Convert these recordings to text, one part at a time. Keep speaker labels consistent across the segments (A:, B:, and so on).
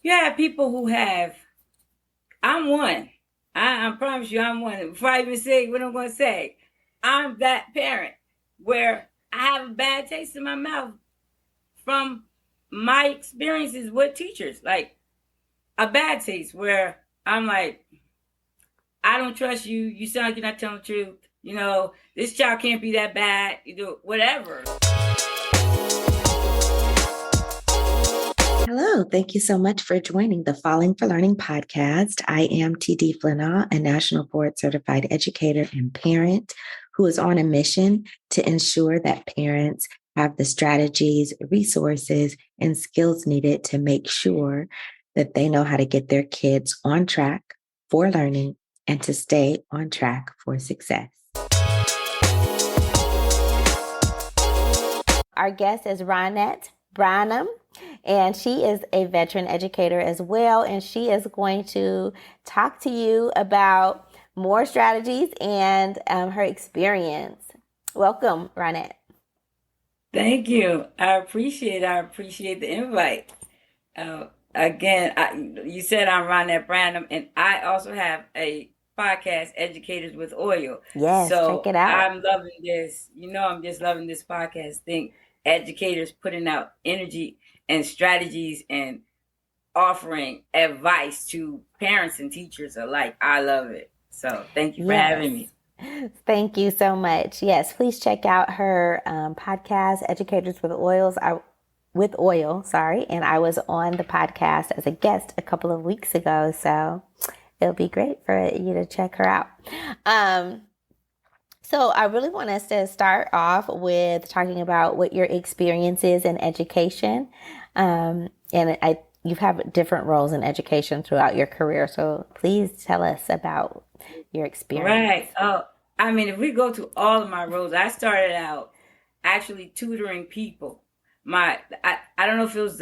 A: you have people who have, I'm one. I promise you I'm one. Before I even say what I'm going to say, I'm that parent where I have a bad taste in my mouth from my experiences with teachers. Like a bad taste where I'm like, I don't trust you. You sound like you're not telling the truth. This child can't be that bad. You do whatever.
B: Hello, thank you so much for joining the Falling for Learning podcast. I am TD Flanaugh, a national board certified educator and parent who is on a mission to ensure that parents have the strategies, resources, and skills needed to make sure that they know how to get their kids on track for learning and to stay on track for success. Our guest is Ronnette Branham, and she is a veteran educator as well, and she is going to talk to you about more strategies and her experience. Welcome, Ronnette.
A: Thank you. I appreciate the invite. Again, you said I'm Ronnette Branham, and I also have a podcast, Educators with Oil.
B: Yes,
A: So
B: check it out.
A: I'm loving this. I'm just loving this podcast thing. Educators putting out energy and strategies and offering advice to parents and teachers alike. I love it. So thank you for having me.
B: Thank you so much. Yes, please check out her podcast, Educators with Oils. And I was on the podcast as a guest a couple of weeks ago, so it'll be great for you to check her out. So I really want us to start off with talking about what your experience is in education. You've had different roles in education throughout your career, so please tell us about your experience.
A: Right. Oh, if we go to all of my roles, I started out actually tutoring people. I don't know if it was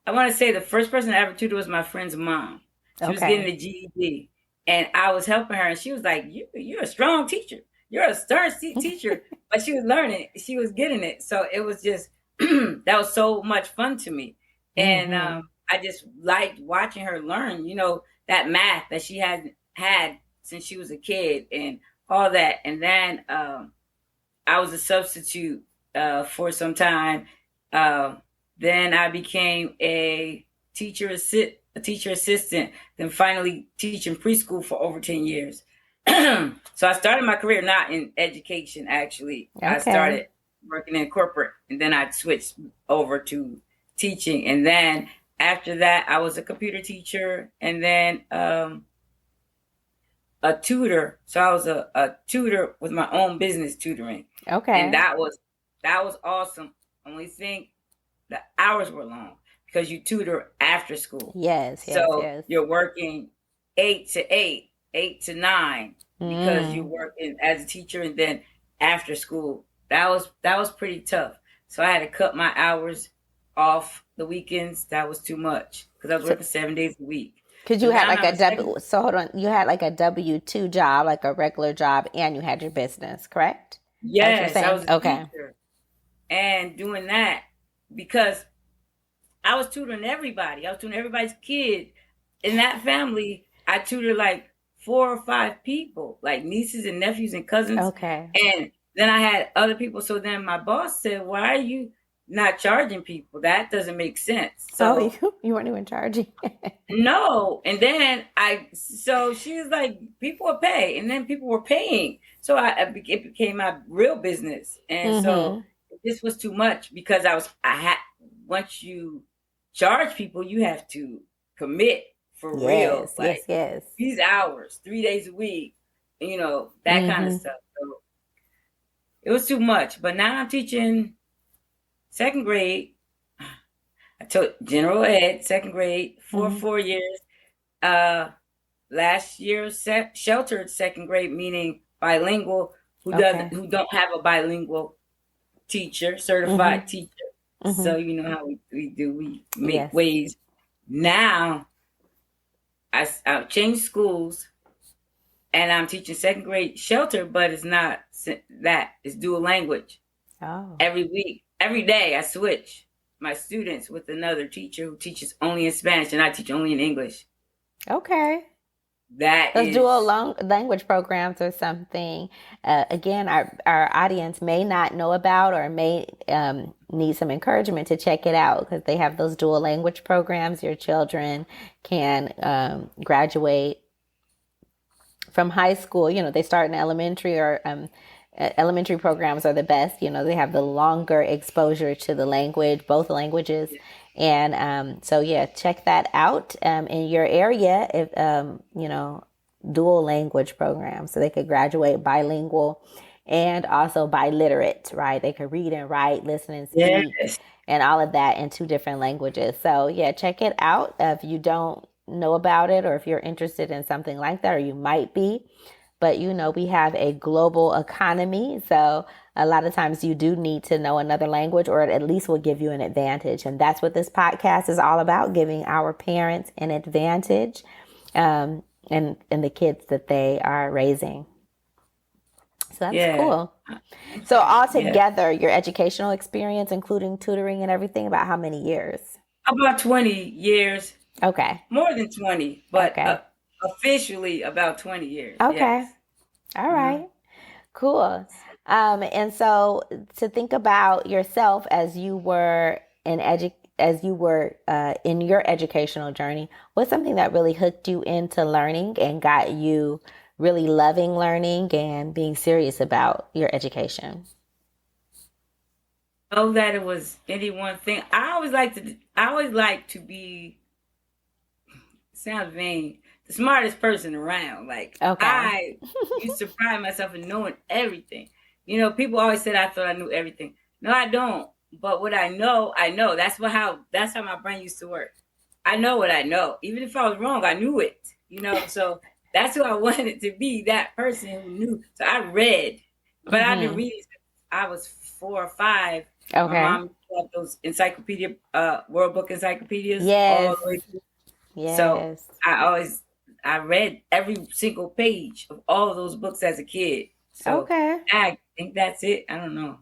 A: I want to say the first person I ever tutored was my friend's mom. She was getting the GED, and I was helping her, and she was like, "You're a strong teacher. You're a stern teacher." But she was learning. She was getting it. So it was just that was so much fun to me, and I just liked watching her learn. That math that she hadn't had since she was a kid, and all that. And then I was a substitute for some time. Then I became a teacher assistant, then finally teaching preschool for over 10 years. So I started my career not in education, actually. Okay. I started working in corporate, and then I switched over to teaching. And then after that, I was a computer teacher, and then a tutor. So I was a tutor with my own business tutoring. Okay. And that was awesome. Only thing, the hours were long because you tutor after school.
B: Yes.
A: So you're working 8 to 8, 8 to 9 because you're working as a teacher, and then after school. That was pretty tough. So I had to cut my hours off the weekends. That was too much because I was working 7 days a week.
B: Because you had like you had like a W-2 job, like a regular job, and you had your business, correct?
A: Yes, I was a teacher. And doing that, because I was tutoring everybody. I was tutoring everybody's kid. In that family, I tutored like 4 or 5 people, like nieces and nephews and cousins.
B: Okay.
A: And then I had other people. So then my boss said, "Why are you not charging people? That doesn't make sense." So
B: you weren't even charging.
A: No. And then so she was like, people will pay, and then people were paying. So it became my real business. And so this was too much because once you charge people, you have to commit for real.
B: Yes.
A: These hours, 3 days a week, that kind of stuff. So it was too much. But now I'm teaching second grade. I taught general ed, second grade, for 4 years. Last year, sheltered second grade, meaning bilingual, who don't have a bilingual teacher, certified teacher. So you know how we do. We make ways. Now, I've changed schools, and I'm teaching second grade shelter, but it's not that. It's dual language.
B: Oh.
A: Every week, every day, I switch my students with another teacher who teaches only in Spanish and I teach only in English.
B: Okay.
A: That
B: Those dual
A: is,
B: language programs are something, again, our audience may not know about or may need some encouragement to check it out because they have those dual language programs. Your children can graduate from high school. They start in elementary or elementary programs are the best. They have the longer exposure to the language, both languages. And so, yeah, check that out in your area. If, dual language programs so they could graduate bilingual and also biliterate, right? They could read and write, listen and speak,
A: yes,
B: and all of that in two different languages. So, yeah, check it out if you don't know about it or if you're interested in something like that, or you might be. But we have a global economy. So a lot of times you do need to know another language, or it at least will give you an advantage. And that's what this podcast is all about, giving our parents an advantage in the kids that they are raising. So that's
A: yeah.
B: cool. So
A: Okay, yeah.
B: altogether, your educational experience, including tutoring and everything, about how many years?
A: About 20 years,
B: Okay.
A: more than 20, but
B: Okay.
A: officially about 20 years.
B: Okay.
A: Yes.
B: All
A: Uh-huh.
B: right. Cool. And so to think about yourself as you were in your educational journey, what's something that really hooked you into learning and got you really loving learning and being serious about your education?
A: Know that it was any one thing. I always like to be, sounds vain, the smartest person around. Like
B: Okay.
A: I used to pride myself in knowing everything. People always said I thought I knew everything. No, I don't. But what I know, I know. That's how my brain used to work. I know what I know. Even if I was wrong, I knew it. So that's who I wanted to be, that person who knew. So I read, but I've been
B: Mm-hmm.
A: reading since I was 4 or 5. My
B: Okay.
A: mom had those encyclopedia, World Book encyclopedias all
B: Yes.
A: the way through. So
B: Yes.
A: I read every single page of all of those books as a kid. So
B: Okay.
A: I think that's it. I don't know.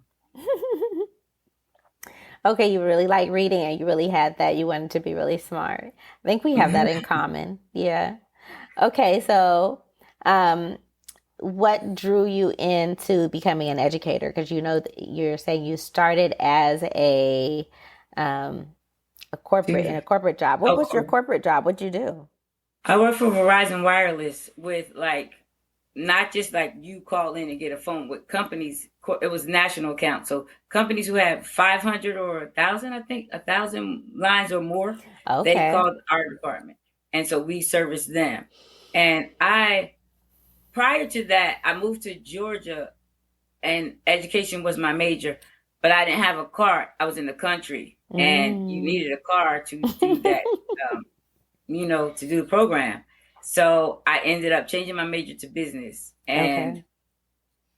B: Okay, you really like reading and you really had that. You wanted to be really smart. I think we have that in common. Yeah. Okay, so um, what drew you into becoming an educator? Because you're saying you started as um, in a corporate job. What was your
A: Okay.
B: corporate job? What'd you do?
A: I work for Verizon Wireless with like not just like you call in and get a phone with companies. It was national account, so companies who have 500 or 1,000, I think 1,000 lines or more, they
B: Okay.
A: called our department, and so we service them. And I prior to that, I moved to Georgia, and education was my major, but I didn't have a car. I was in the country, and you
B: Mm.
A: needed a car to do that. Um, to do the program. So I ended up changing my major to business. And
B: Okay.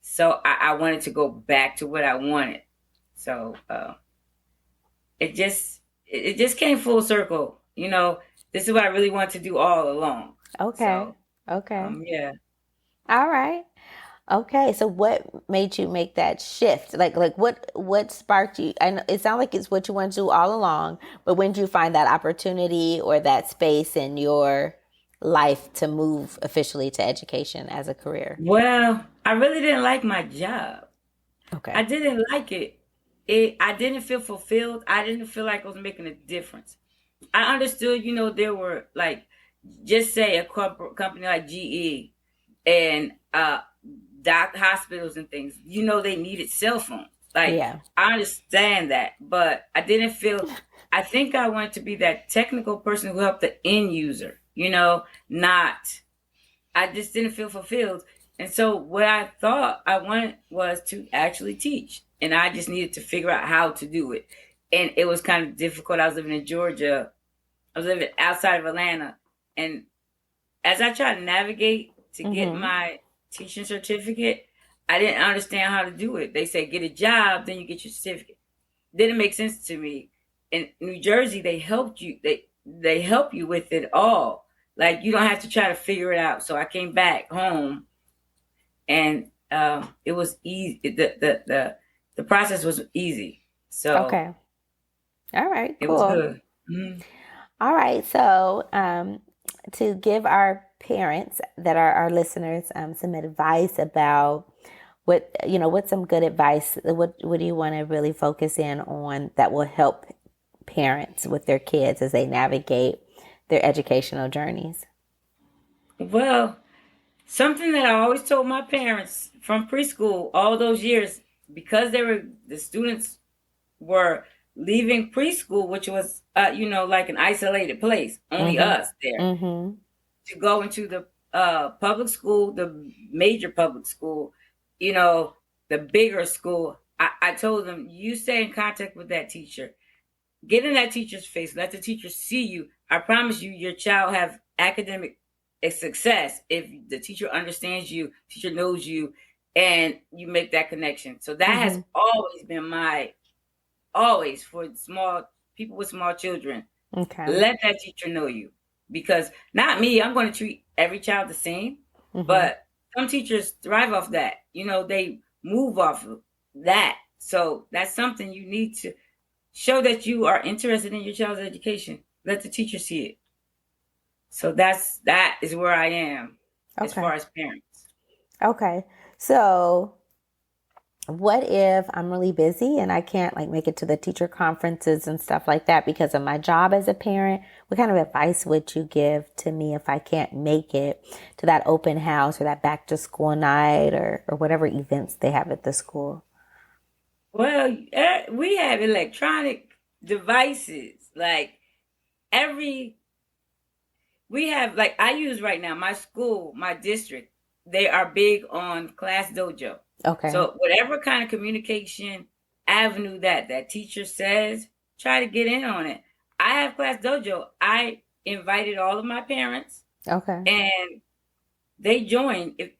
A: so I wanted to go back to what I wanted. So it just came full circle. This is what I really want to do all along.
B: Okay.
A: So
B: Okay.
A: yeah.
B: All right. Okay, so what made you make that shift? Like what sparked you? I know it sounds like it's what you want to do all along, but when did you find that opportunity or that space in your life to move officially to education as a career?
A: Well, I really didn't like my job. I
B: Okay.
A: didn't like it. I didn't feel fulfilled. I didn't feel like I was making a difference. I understood, there were like, just say a corporate company like GE and hospitals and things. They needed cell phones. Like
B: Yeah.
A: I understand that, but I didn't feel. I think I wanted to be that technical person who helped the end user. Not. I just didn't feel fulfilled, and so what I thought I wanted was to actually teach, and I just needed to figure out how to do it. And it was kind of difficult. I was living in Georgia. I was living outside of Atlanta, and as I tried to navigate to get
B: Mm-hmm.
A: my teaching certificate, I didn't understand how to do it. They say get a job, then you get your certificate. Didn't make sense to me. In New Jersey, they helped you. They help you with it all. Like you don't have to try to figure it out. So I came back home, and it was easy. The process was easy. So
B: Okay.
C: All right,
A: It was
C: cool.
A: good. Mhm.
C: All right, so to give our parents that are our listeners some advice about what's some good advice. What do you want to really focus in on that will help parents with their kids as they navigate their educational journeys?
A: Well, something that I always told my parents from preschool all those years, because the students were leaving preschool, which was like an isolated place, only
C: Mm-hmm.
A: us there,
C: Mm-hmm.
A: to go into the public school, the major public school, you know, the bigger school. I told them, you stay in contact with that teacher. Get in that teacher's face. Let the teacher see you. I promise you, your child have academic success if the teacher understands you, teacher knows you, and you make that connection. So that has
C: Mm-hmm.
A: always been my always for small people with small children.
C: Okay.
A: Let that teacher know you, because not me. I'm going to treat every child the same,
C: Mm-hmm.
A: but some teachers thrive off that. They move off of that. So that's something you need to show, that you are interested in your child's education. Let the teacher see it. So that is where I am as
C: Okay.
A: far as parents.
C: Okay. So what if I'm really busy and I can't like make it to the teacher conferences and stuff like that because of my job as a parent? What kind of advice would you give to me if I can't make it to that open house or that back to school night or whatever events they have at the school?
A: Well, we have electronic devices. Like every we have, like, I use right now, my school, my district, they are big on Class Dojo.
C: Okay.
A: So whatever kind of communication avenue that teacher says, try to get in on it. I have Class Dojo. I invited all of my parents,
C: Okay.
A: and they joined. If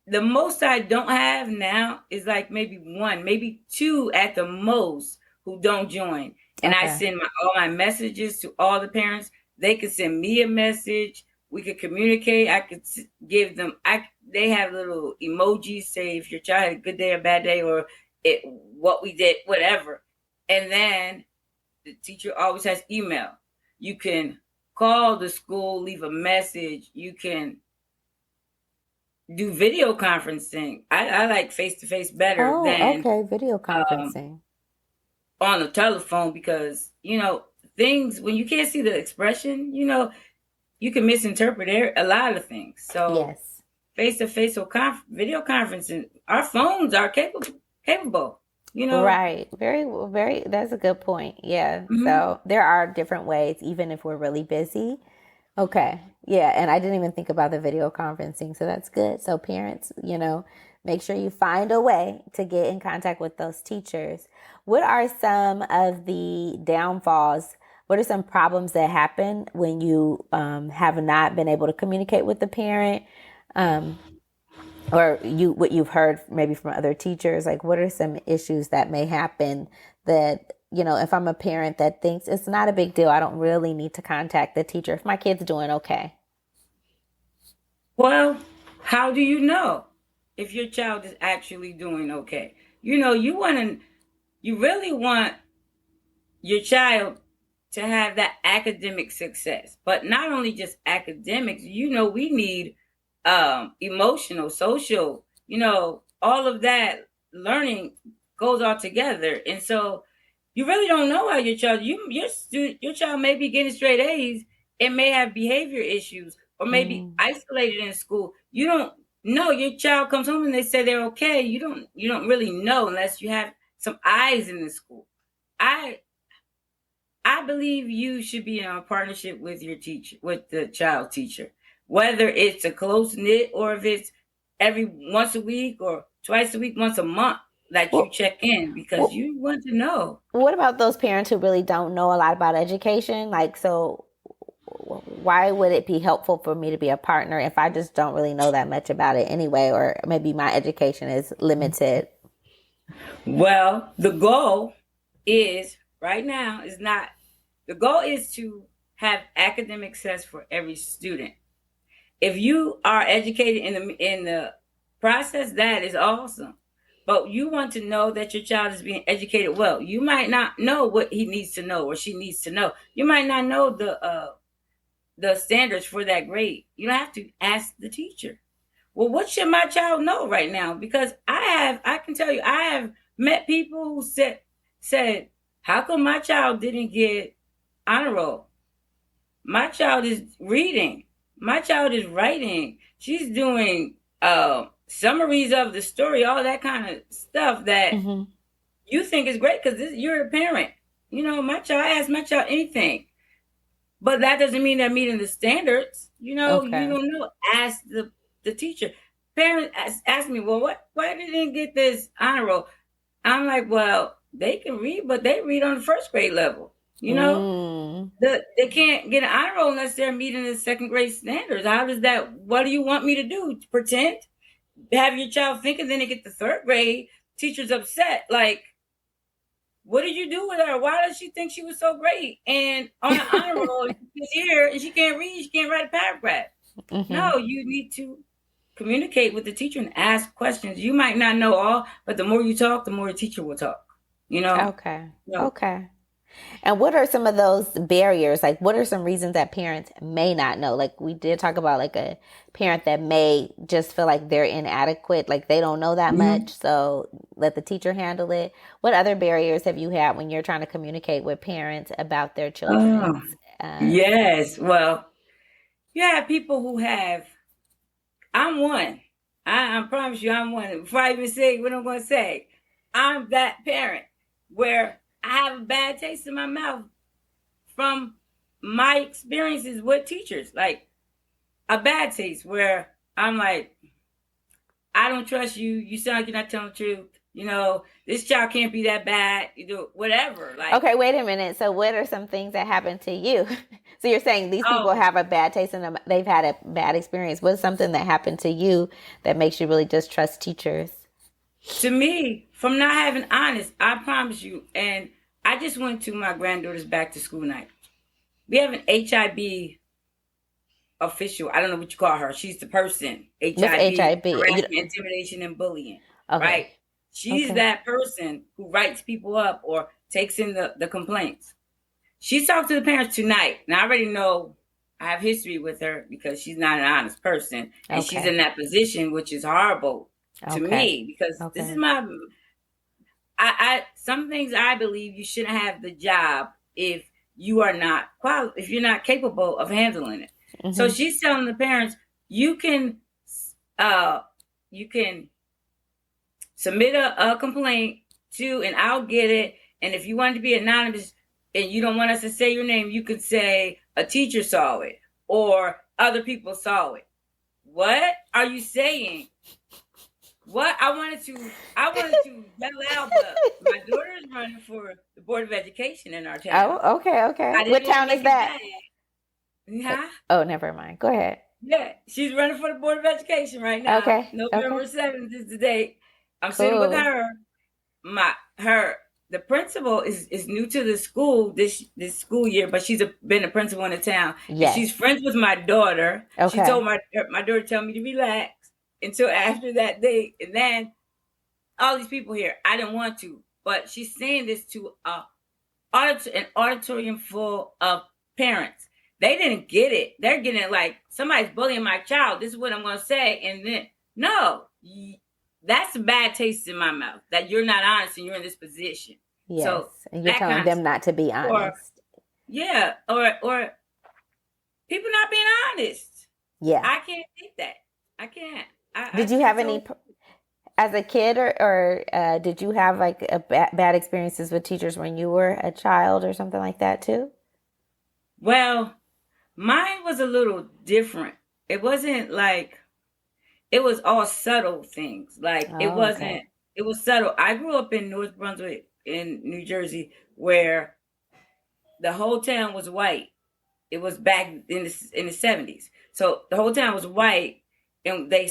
A: the most I don't have now is like maybe one, maybe two at the most who don't join. And I
C: Okay.
A: send all my messages to all the parents. They could send me a message. We could communicate. I could give them. They have little emojis, say if your child had a good day or bad day, or what we did, whatever. And then the teacher always has email. You can call the school, leave a message. You can do video conferencing. I like face to face better
C: Oh,
A: than
C: okay. Video
A: um,
C: conferencing.
A: on the telephone, because things, when you can't see the expression, you can misinterpret a lot of things. So
C: Yes.
A: face to face or video conferencing, our phones are capable. You know.
C: Right. Very, very, that's a good point. Yeah.
A: Mhm.
C: So there are different ways, even if we're really busy. Okay. Yeah. And I didn't even think about the video conferencing. So that's good. So parents, make sure you find a way to get in contact with those teachers. What are some of the downfalls? What are some problems that happen when you have not been able to communicate with the parent? Um, or what you've heard maybe from other teachers, like what are some issues that may happen that if I'm a parent that thinks it's not a big deal, I don't really need to contact the teacher if my kid's doing okay?
A: Well, how do you know if your child is actually doing okay? You really want your child to have that academic success, but not only just academics. We need emotional, social, all of that learning goes all together. And so you really don't know how your child may be getting straight A's and may have behavior issues, or maybe
C: Mm,
A: isolated in school. You don't know. Your child comes home and they say they're okay. You don't really know unless you have some eyes in the school. I I believe you should be in a partnership with your teacher, with the child teacher, whether it's a close knit or if it's every once a week or twice a week, once a month that you
C: well,
A: check in, because
C: well,
A: you want to know.
C: what about those parents who really don't know a lot about education? Like, so why would it be helpful for me to be a partner if I just don't really know that much about it anyway, or maybe my education is limited?
A: Well, the goal is right now is not the goal is to have academic success for every student. If you are educated in the process, that is awesome. but you want to know that your child is being educated well. You might not know what he needs to know or she needs to know. You might not know the standards for that grade. You don't have to ask the teacher. Well, what should my child know right now? Because I can tell you, I have met people who said, how come my child didn't get honor roll? My child is reading. My child is writing. She's doing summaries of the story, all that kind of stuff that you think is great because you're a parent. You know, I ask my child anything. But that doesn't mean they're meeting the standards. You know,
C: Okay.
A: you don't know. Ask the teacher. Parents ask me, well, why did they get this honor roll? I'm like, well, they can read, but they read on the first grade level. You know, they can't get an honor roll unless they're meeting the second grade standards. How does that? What do you want me to do? Pretend? Have your child think, and then they get the third grade, teacher's upset. Like, what did you do with her? Why does she think she was so great? And on an honor roll, she's here and she can't read, she can't write a paragraph. No, you need to communicate with the teacher and ask questions. You might not know all, but the more you talk, the more the teacher will talk. You know?
C: Okay. Okay. And what are some of those barriers? Like, what are some reasons that parents may not know? Like, we did talk about like a parent that may just feel like they're inadequate, like they don't know that much. So let the teacher handle it. What other barriers have you had when you're trying to communicate with parents about their children's?
A: Yes. Well, you have people who have, I'm one. I promise you, I'm one. Before I even say what I'm going to say, I'm that parent where I have a bad taste in my mouth from my experiences with teachers. Like a bad taste where I'm like, I don't trust you. You sound like you're not telling the truth. You know, this child can't be that bad. You know, whatever. Like,
C: okay, wait a minute. So, what are some things that happened to you? So, you're saying these people have a bad taste in them. They've had a bad experience. What's something that happened to you that makes you really just trust teachers?
A: To me, from not having honest, I promise you. And I just went to my granddaughter's back to school night. We have an HIB official. I don't know what you call her. She's the person. HIB, harassment, intimidation, and bullying. Okay. Right? She's that person who writes people up or takes in the complaints. She talked to the parents tonight. Now, I already know I have history with her because she's not an honest person. And she's in that position, which is horrible to me because this is my... some things I believe you shouldn't have the job if you are not if you're not capable of handling it. So she's telling the parents, you can submit a complaint to, and I'll get it. And if you want to be anonymous and you don't want us to say your name, you could say a teacher saw it or other people saw it. What are you saying? What I wanted to yell out, but my daughter is running for the Board of Education in our town.
C: Oh, okay. What town is that?
A: Yeah.
C: Oh, never mind. Go ahead.
A: Yeah, she's running for the Board of Education right now.
C: Okay.
A: November 7th is the date. I'm sitting with her. The principal is new to the school this school year, but she's been a principal in the town. Yes. And she's friends with my daughter. Okay. She told my daughter to tell me to relax until after that date. And then all these people here, I didn't want to, but she's saying this to an auditorium full of parents. They didn't get it. They're getting it like, somebody's bullying my child. This is what I'm going to say. And then, no, that's a bad taste in my mouth that you're not honest and you're in this position.
C: Yes. So and you're telling them not to be honest.
A: Or people not being honest. Yeah. I can't take that. I can't.
C: Did you have any, as a kid or did you have like bad experiences with teachers when you were a child or something like that too?
A: Well, mine was a little different. It wasn't like, it was all subtle things. Like it wasn't, it was subtle. I grew up in North Brunswick in New Jersey where the whole town was white. It was back in the 70s. So the whole town was white and they,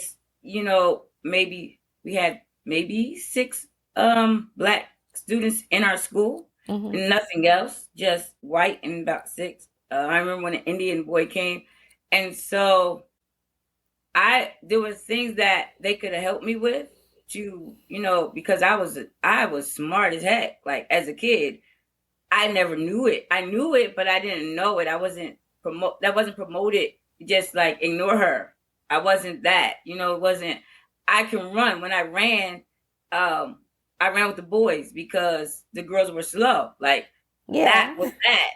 A: maybe we had maybe 6 black students in our school and nothing else, just white and about 6. I remember when an Indian boy came. And so there was things that they could have helped me with, to, because I was smart as heck. Like as a kid, I never knew it. I knew it, but I didn't know it. That wasn't promoted. Just like ignore her. I wasn't that. It wasn't. I can run. When um, I ran with the boys because the girls were slow. Like that
C: Yeah.
A: was that.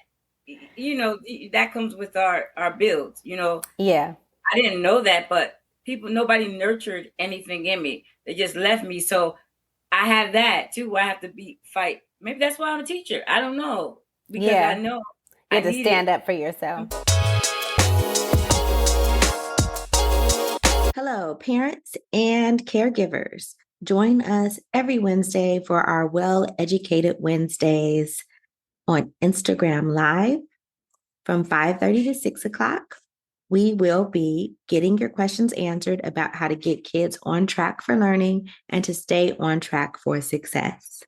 A: That comes with our builds.
C: Yeah.
A: I didn't know that, but nobody nurtured anything in me. They just left me. So I have that too. I have to fight. Maybe that's why I'm a teacher. I don't know, because I
C: Yeah.
A: know
C: You
A: I
C: have to
A: need it.
C: stand up for yourself.
B: Hello, parents and caregivers. Join us every Wednesday for our Well Educated Wednesdays on Instagram Live from 5:30 to 6 o'clock. We will be getting your questions answered about how to get kids on track for learning and to stay on track for success.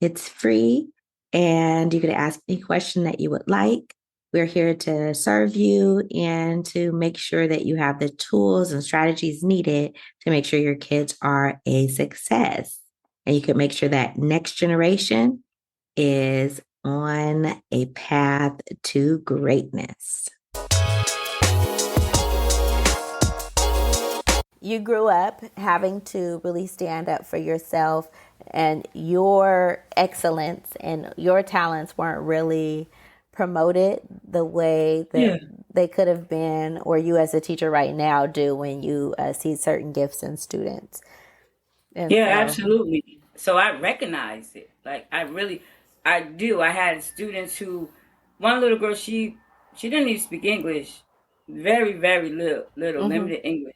B: It's free, and you can ask any question that you would like. We're here to serve you and to make sure that you have the tools and strategies needed to make sure your kids are a success. And you can make sure that next generation is on a path to greatness.
C: You grew up having to really stand up for yourself, and your excellence and your talents weren't really promoted the way that
A: Yeah.
C: they could have been, or you as a teacher right now do when you see certain gifts in students. And
A: Yeah,
C: so,
A: absolutely. So I recognize it. Like I do. I had students one little girl, she didn't even speak English, very, very little,
C: mhm,
A: limited English.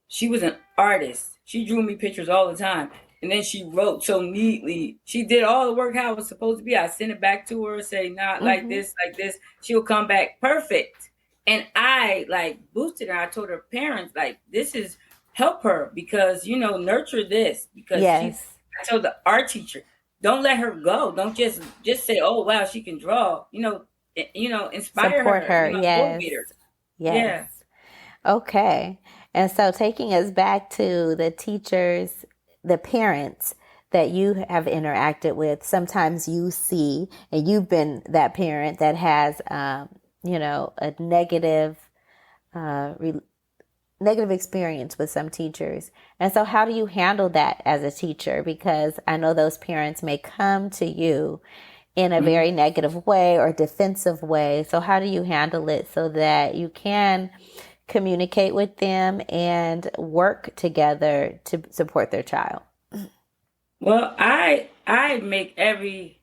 A: She was an artist. She drew me pictures all the time. And then she wrote so neatly. She did all the work how it was supposed to be. I sent it back to her, say, not like
C: mhm,
A: this, like this. She'll come back perfect. And I boosted her. I told her parents, this is help her because, nurture this. Because
C: yes,
A: I told the art teacher, don't let her go. Don't just say, oh, wow, she can draw. Inspire
C: support
A: her,
C: her,
A: motivate her.
C: yes,
A: Yeah.
C: yes. Okay. And so taking us back to the teachers, the parents that you have interacted with, sometimes you see, and you've been that parent that has, a uh, re- negative experience with some teachers. And so how do you handle that as a teacher? Because I know those parents may come to you in a
A: Mhm.
C: very negative way or defensive way. So how do you handle it so that you can communicate with them and work together to support their child?
A: Well, I make every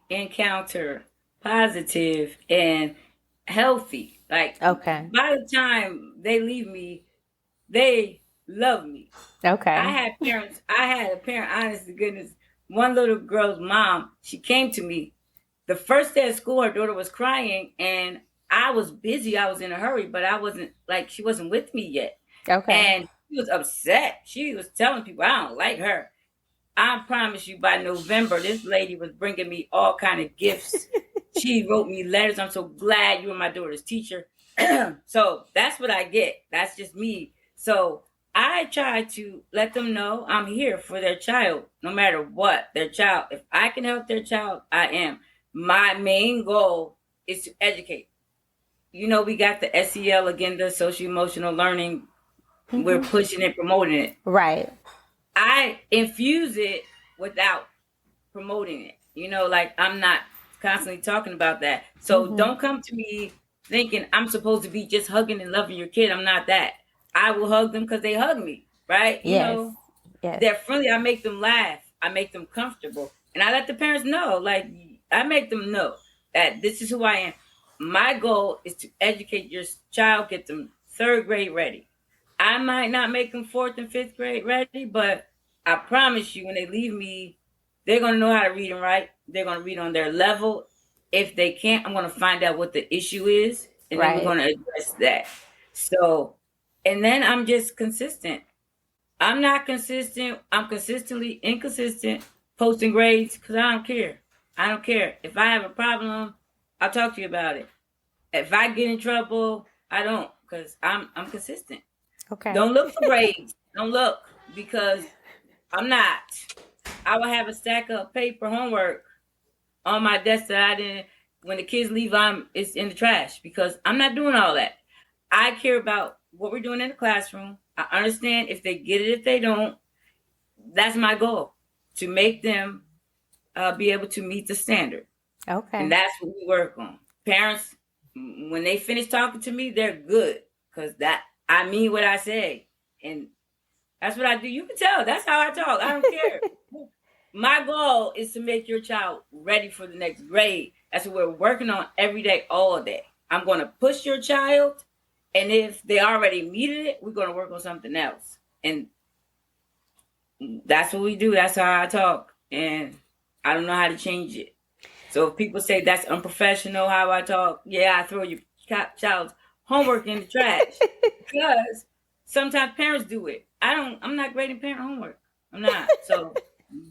A: encounter positive and healthy. Like
C: Okay.
A: by the time they leave me, they love me.
C: Okay.
A: I had a parent, honest to goodness, one little girl's mom, she came to me. The first day of school, her daughter was crying, and I was busy. I was in a hurry, but I wasn't she wasn't with me yet.
C: Okay.
A: And she was upset. She was telling people, I don't like her. I promise you, by November, this lady was bringing me all kind of gifts. She wrote me letters. I'm so glad you were my daughter's teacher. So that's what I get. That's just me. So I try to let them know I'm here for their child, no matter what their child. If I can help their child, I am. My main goal is to educate. We got the SEL again, the social emotional learning. We're
C: Hmm.
A: pushing it, promoting it.
C: Right.
A: I infuse it without promoting it. Like I'm not constantly talking about that. So
C: Hmm.
A: don't come to me thinking I'm supposed to be just hugging and loving your kid. I'm not that. I will hug them because they hug me, right?
C: Yes. Yes.
A: They're friendly. I make them laugh. I make them comfortable. And I let the parents know, I make them know that this is who I am. My goal is to educate your child, get them third grade ready. I might not make them fourth and fifth grade ready, but I promise you, when they leave me, they're going to know how to read and write. They're going to read on their level. If they can't, I'm going to find out what the issue is, and then we're
C: Right.
A: going to address that. So, and then I'm just consistent. I'm not consistent. I'm consistently inconsistent posting grades because I don't care. I don't care. If I have a problem, I'll talk to you about it. If I get in trouble, I don't because I'm consistent.
C: Okay.
A: Don't look for grades. Don't look. because I'm not. I would have a stack of paper homework on my desk that I didn't. When the kids leave, it's in the trash because I'm not doing all that. I care about what we're doing in the classroom. I understand if they get it, if they don't. That's my goal, to make them be able to meet the standard, and
C: Okay.
A: that's what we work on. Parents, when they finish talking to me, they're good because that I mean what I say, and that's what I do. You can tell. That's how I talk. I don't care. My goal is to make your child ready for the next grade. That's what we're working on every day, all day. I'm going to push your child, and if they already meted it, we're going to work on something else. And that's what we do. That's how I talk, and I don't know how to change it. So if people say that's unprofessional how I talk, yeah, I throw your child's homework in the trash because sometimes parents do it. I'm not grading parent homework. I'm not. So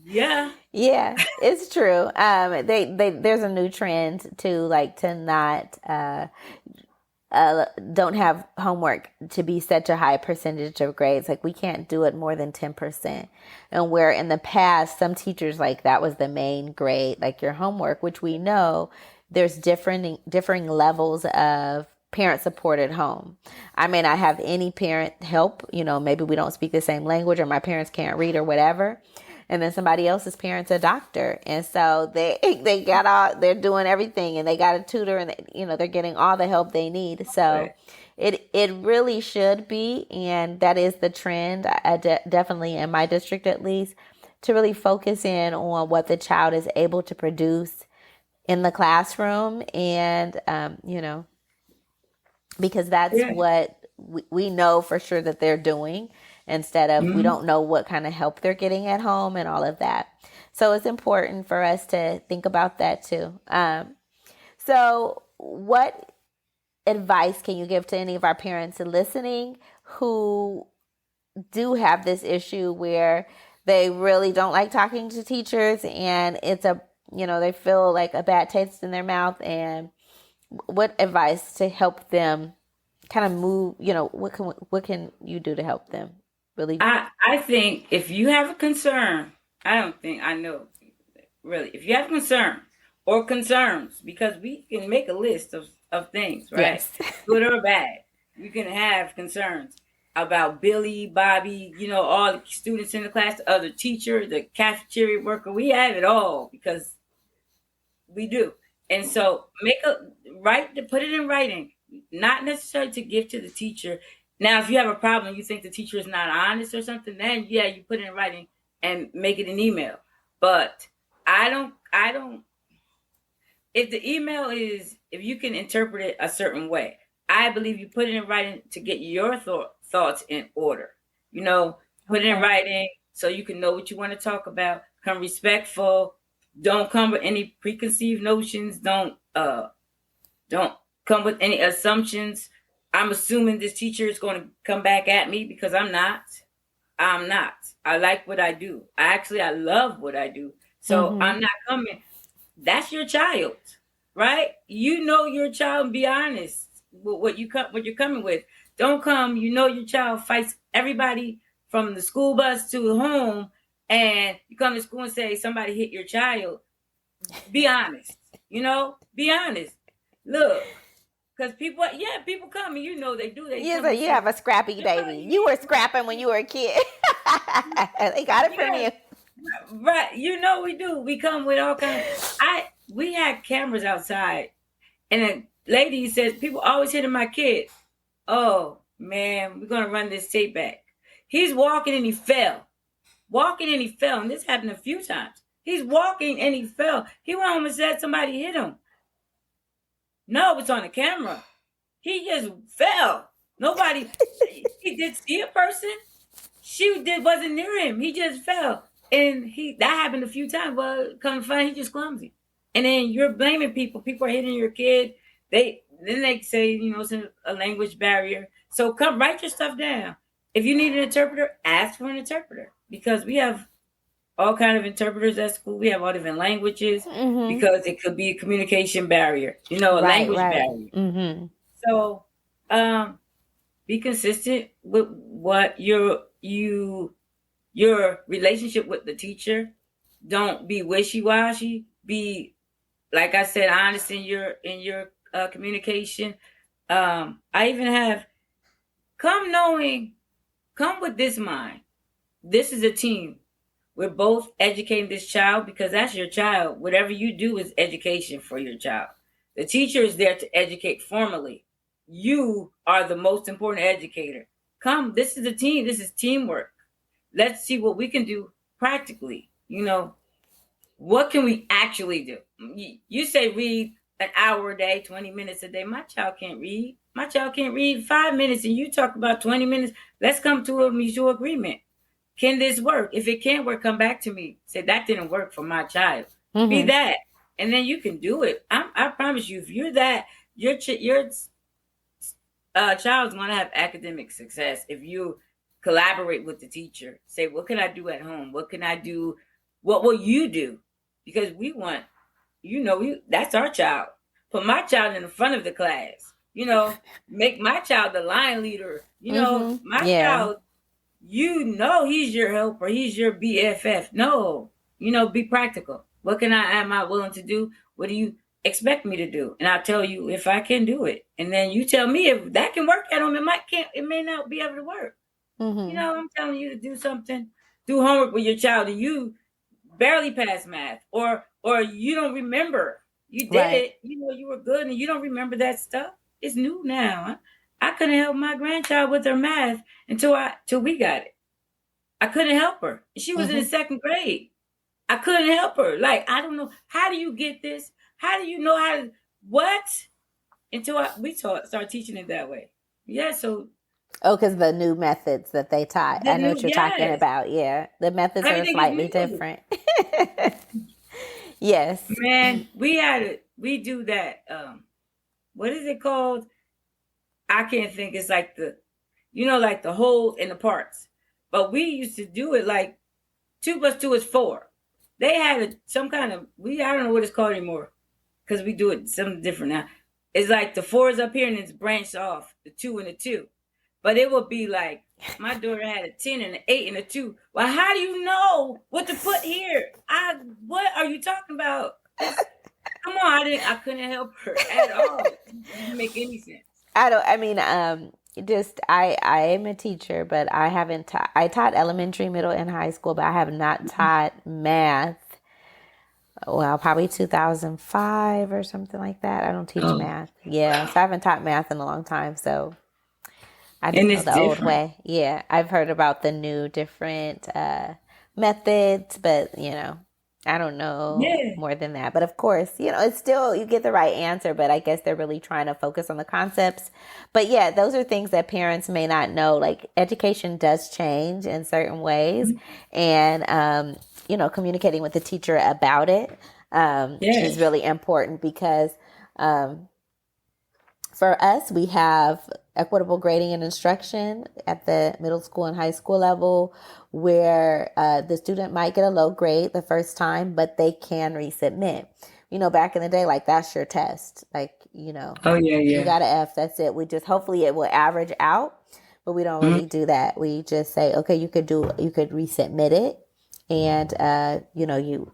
A: yeah.
C: Yeah, it's true. There's a new trend to like to not don't have homework to be such a high percentage of grades. Like we can't do it more than 10%. And where in the past, some teachers like that was the main grade, like your homework, which we know there's differing levels of parent supported home. I may not have any parent help, maybe we don't speak the same language or my parents can't read or whatever. And then somebody else's parent's a doctor. And so they're doing everything and they got a tutor and, they're getting all the help they need. So it really should be. And that is the trend, definitely in my district, at least, to really focus in on what the child is able to produce in the classroom. And, because that's what we know for sure that they're doing, instead of we don't know what kind of help they're getting at home and all of that. So it's important for us to think about that too. So what advice can you give to any of our parents listening who do have this issue where they really don't like talking to teachers and it's they feel like a bad taste in their mouth, and what advice to help them kind of move, what can you do to help them really?
A: I think if you have a concern, I don't think I know really. If you have a concern or concerns, because we can make a list of things, right?
C: Yes.
A: Good or bad. You can have concerns about Billy, Bobby, all the students in the class, the other teacher, the cafeteria worker. We have it all because we do. And so put it in writing, not necessarily to give to the teacher. Now, if you have a problem, you think the teacher is not honest or something, then yeah, you put it in writing and make it an email. But I don't, if the email if you can interpret it a certain way, I believe you put it in writing to get your thoughts in order. Put it in writing so you can know what you want to talk about, come respectful. Don't come with any preconceived notions. Don't come with any assumptions. I'm assuming this teacher is going to come back at me because I'm not. I'm not. I like what I do. I love what I do. So I'm not coming. That's your child, right? You know your child and be honest with what you're coming with. Don't come, your child fights everybody from the school bus to home, and you come to school and say somebody hit your child. Be honest. Be honest. Look, because people come and they do.
C: You have a scrappy baby. You were scrapping when you were a kid. They got it from you.
A: Right. We do. We come with all kinds. We had cameras outside, and a lady says people always hitting my kid. Oh man, we're gonna run this tape back. He's walking and he fell. And this happened a few times. He's walking and he fell. He went home and said somebody hit him. No, it's on the camera. He just fell. Nobody. He did see a person. Wasn't near him. He just fell, and that happened a few times. Well, come to find, he just clumsy. And then you're blaming people. People are hitting your kid. Then they say it's a language barrier. So come write your stuff down. If you need an interpreter, ask for an interpreter, because we have all kind of interpreters at school. We have all different languages because it could be a communication barrier, a language barrier. So be consistent with what you your relationship with the teacher. Don't be wishy-washy. Be, like I said, honest in your communication. I even have come knowing, come with this mind. This is a team. We're both educating this child because that's your child. Whatever you do is education for your child. The teacher is there to educate formally. You are the most important educator. Come, this is a team. This is teamwork. Let's see what we can do practically. What can we actually do? You say read an hour a day, 20 minutes a day. My child can't read. My child can't read 5 minutes, and you talk about 20 minutes. Let's come to a mutual agreement. Can this work? If it can't work, come back to me. Say that didn't work for my child. Be
C: Mm-hmm.
A: that, and then you can do it. I promise you, if you're that, your child's going to have academic success if you collaborate with the teacher. Say, what can I do at home? What can I do? What will you do? Because we want, that's our child. Put my child in the front of the class. Make my child the line leader.
C: Mm-hmm.
A: My
C: Yeah.
A: child, he's your helper. He's your BFF. No, be practical. What am I willing to do? What do you expect me to do? And I'll tell you if I can do it. And then you tell me if that can work at home. It may not be able to work.
C: Mm-hmm.
A: I'm telling you to do something, do homework with your child, and you barely pass math, or you don't remember. You did
C: Right.
A: it, you were good, and you don't remember that stuff. It's new now. I couldn't help my grandchild with her math till we got it. I couldn't help her. She was in the
C: Mm-hmm.
A: second grade. I couldn't help her. Like, I don't know. How do you get this? How do you know how to what? We start teaching it that way. Yeah, so
C: Oh, because the new methods that they taught.
A: the
C: I know
A: new
C: what you're talking
A: yes.
C: about. Yeah. The methods are
A: Everything is
C: slightly
A: new.
C: different. Yes.
A: Man, we do that. What is it called? I can't think. It's like like the whole and the parts. But we used to do it like 2 + 2 is 4. They had some kind of I don't know what it's called anymore because we do it something different now. It's like the 4 is up here and it's branched off the 2 and the 2. But it would be like my daughter had a 10 and an 8 and a 2. Well, how do you know what to put here? What are you talking about? Come on, I couldn't help her at all. It didn't make any sense.
C: I am a teacher, but I haven't taught, I taught elementary, middle, and high school, but I have not taught math. Well, probably 2005 or something like that. I don't teach
A: Oh,
C: math. Yeah. So I haven't taught math in a long time. So I just
A: and
C: know
A: it's
C: the old
A: different.
C: way. Yeah. I've heard about the new different methods, but I don't know
A: Yeah,
C: more than that. But of course, it's still, you get the right answer, but I guess they're really trying to focus on the concepts. But yeah, those are things that parents may not know. Like education does change in certain ways. And, communicating with the teacher about it
A: yeah,
C: is really important because for us, we have equitable grading and instruction at the middle school and high school level where the student might get a low grade the first time, but they can resubmit. Back in the day, like that's your test. Like,
A: oh yeah,
C: you
A: yeah.
C: got an F, that's it. We just, hopefully it will average out, but we don't
A: Mhm.
C: really do that. We just say, okay, you could resubmit it. And,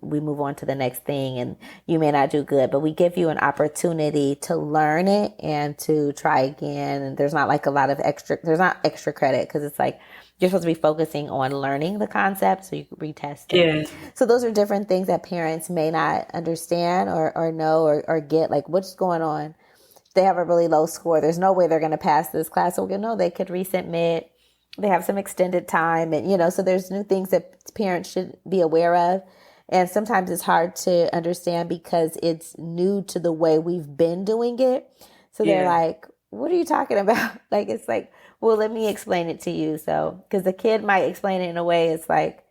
C: we move on to the next thing and you may not do good, but we give you an opportunity to learn it and to try again. And there's not like there's not extra credit because it's like, you're supposed to be focusing on learning the concept so you can retest it.
A: Yeah,
C: So those are different things that parents may not understand or know or get, like what's going on. They have a really low score. There's no way they're going to pass this class. So they could resubmit. They have some extended time and, so there's new things that parents should be aware of. And sometimes it's hard to understand because it's new to the way we've been doing it. So they're
A: yeah,
C: like, what are you talking about? Like, it's like, well, let me explain it to you. So, because the kid might explain it in a way it's like,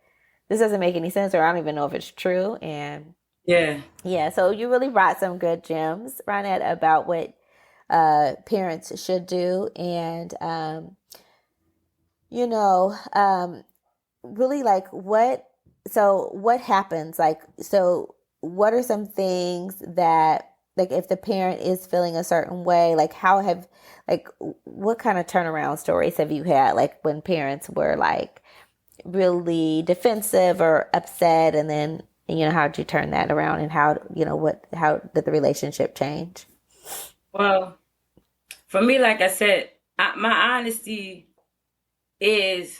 C: this doesn't make any sense or I don't even know if it's true. And
A: yeah,
C: yeah, so you really brought some good gems, Ronnette, about what parents should do. And, you know, um, really like what happens? What are some things that, like, if the parent is feeling a certain way, like, what kind of turnaround stories have you had? Like, when parents were like, really defensive or upset, and then how'd you turn that around, and how did the relationship change?
A: Well, for me, like I said, my honesty is,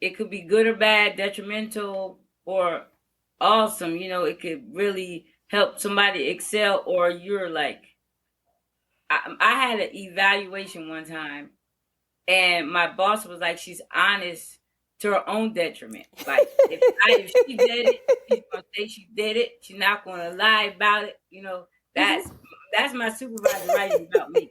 A: it could be good or bad, detrimental or awesome. It could really help somebody excel, or you're like, I had an evaluation one time, and my boss was like, she's honest to her own detriment. Like, if she did it, she's gonna say she did it. She's not gonna lie about it. That's my supervisor writing about me.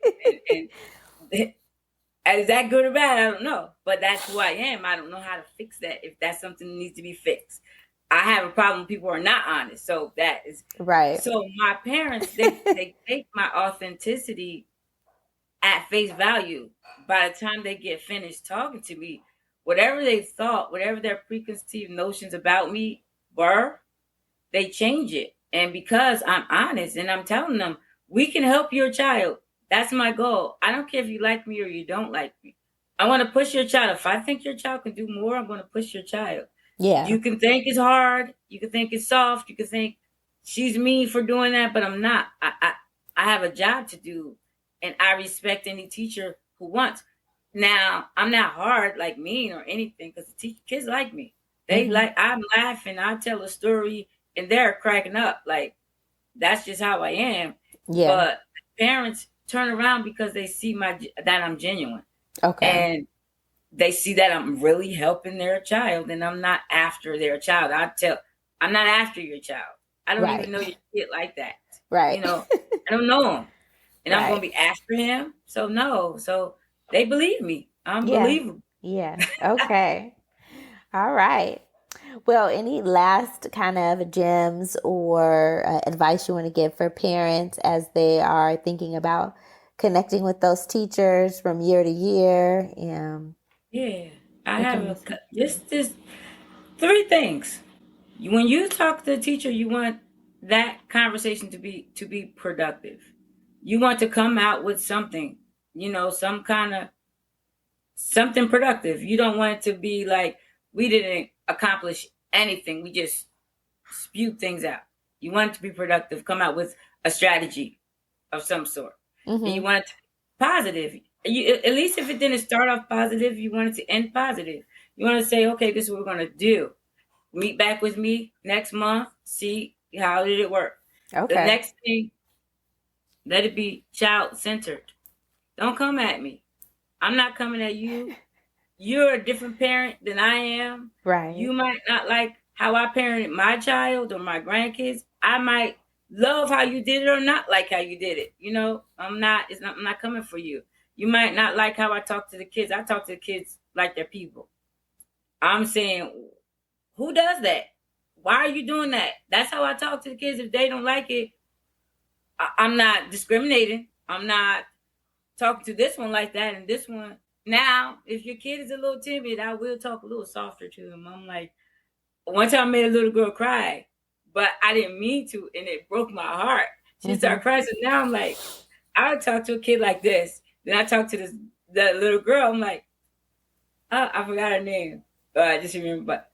A: And is that good or bad? I don't know. But that's who I am. I don't know how to fix that, if that's something that needs to be fixed. I have a problem when people are not honest. So that is
C: Right.
A: So my parents, they take my authenticity at face value. By the time they get finished talking to me, whatever they thought, whatever their preconceived notions about me were, they change it. And because I'm honest and I'm telling them, we can help your child. That's my goal. I don't care if you like me or you don't like me. I want to push your child. If I think your child can do more, I'm going to push your child.
C: Yeah.
A: You can think it's hard. You can think it's soft. You can think she's mean for doing that, but I'm not. I have a job to do, and I respect any teacher who wants. Now, I'm not hard, like mean or anything, because the kids like me. They like, I'm laughing. I tell a story, and they're cracking up. Like, that's just how I am.
C: Yeah.
A: But parents turn around because they see that I'm genuine.
C: Okay.
A: And they see that I'm really helping their child, and I'm not after their child. I'm not after your child. I don't even know your kid like that.
C: Right.
A: I don't know him. And I'm
C: Right.
A: going to be after him. So no. So they believe me. I'm believable.
C: Yeah. Okay. All right. Well, any last kind of gems or advice you want to give for parents as they are thinking about connecting with those teachers from year to year?
A: Yeah. I have just 3 things. When you talk to the teacher, you want that conversation to be productive. You want to come out with something, some kind of something productive. You don't want it to be like, we didn't accomplish anything. We just spewed things out. You want it to be productive. Come out with a strategy of some sort. And you want it to be positive. At least if it didn't start off positive, you want it to end positive. You want to say, okay, this is what we're going to do. Meet back with me next month. See how did it work.
C: Okay.
A: The next thing, let it be child-centered. Don't come at me. I'm not coming at you. You're a different parent than I am.
C: Right.
A: You might not like how I parented my child or my grandkids. I might love how you did it or not like how you did it. I'm not coming for you. You might not like how I talk to the kids. I talk to the kids like they're people. I'm saying, who does that? Why are you doing that? That's how I talk to the kids. If they don't like it, I'm not discriminating. I'm not talking to this one like that and this one. Now, if your kid is a little timid, I will talk a little softer to him. I'm like, one time I made a little girl cry, but I didn't mean to, and it broke my heart. She started crying. So now I'm like, I would talk to a kid like this. Then I talk to that little girl. I'm like, oh, I forgot her name. I just remember, but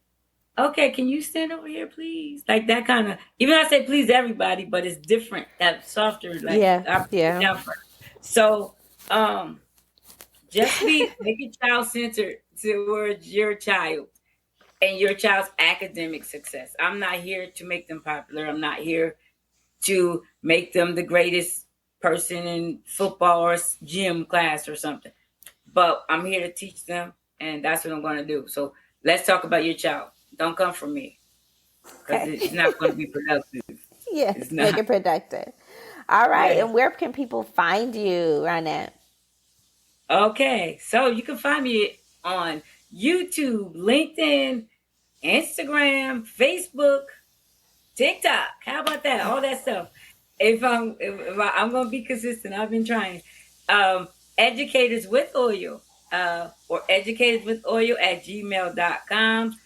A: okay, can you stand over here, please? Like that kind of, even though I say please everybody, but it's different. That softer, like, down first. So, just make it child-centered towards your child and your child's academic success. I'm not here to make them popular. I'm not here to make them the greatest person in football or gym class or something. But I'm here to teach them, and that's what I'm going to do. So let's talk about your child. Don't come from me, because it's not going to be productive.
C: Yes, make it productive. All right.
A: Yes.
C: And where can people find you, Ronnette?
A: Okay. So you can find me on YouTube, LinkedIn, Instagram, Facebook, TikTok. How about that? All that stuff. If I'm going to be consistent, I've been trying. Educators with Oil, or educatorswithoil@gmail.com,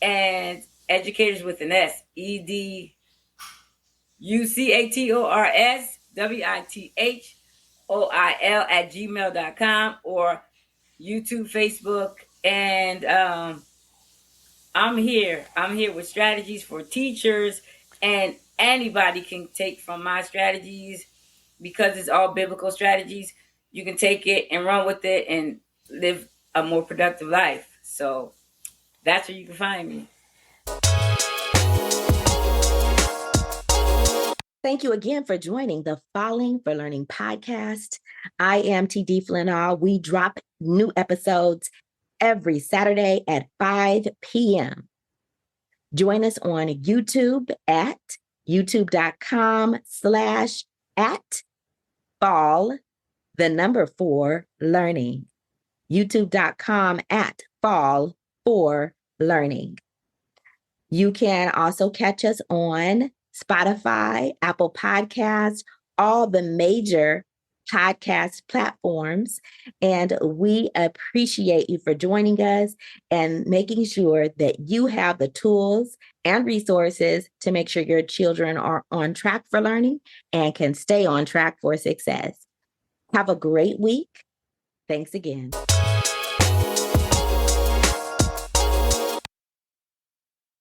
A: and educators with an S, EDUCATORSWITHOIL@gmail.com, or YouTube, Facebook, and I'm here. I'm here with strategies for teachers, and anybody can take from my strategies because it's all biblical strategies. You can take it and run with it and live a more productive life. So that's where you can find me.
B: Thank you again for joining the Falling for Learning podcast. I am TD Flinall. We drop new episodes every Saturday at 5 p.m. Join us on YouTube at youtube.com/@fall4learning. youtube.com/fall4learning. You can also catch us on Spotify, Apple Podcasts, all the major podcast platforms. And we appreciate you for joining us and making sure that you have the tools and resources to make sure your children are on track for learning and can stay on track for success. Have a great week. Thanks again.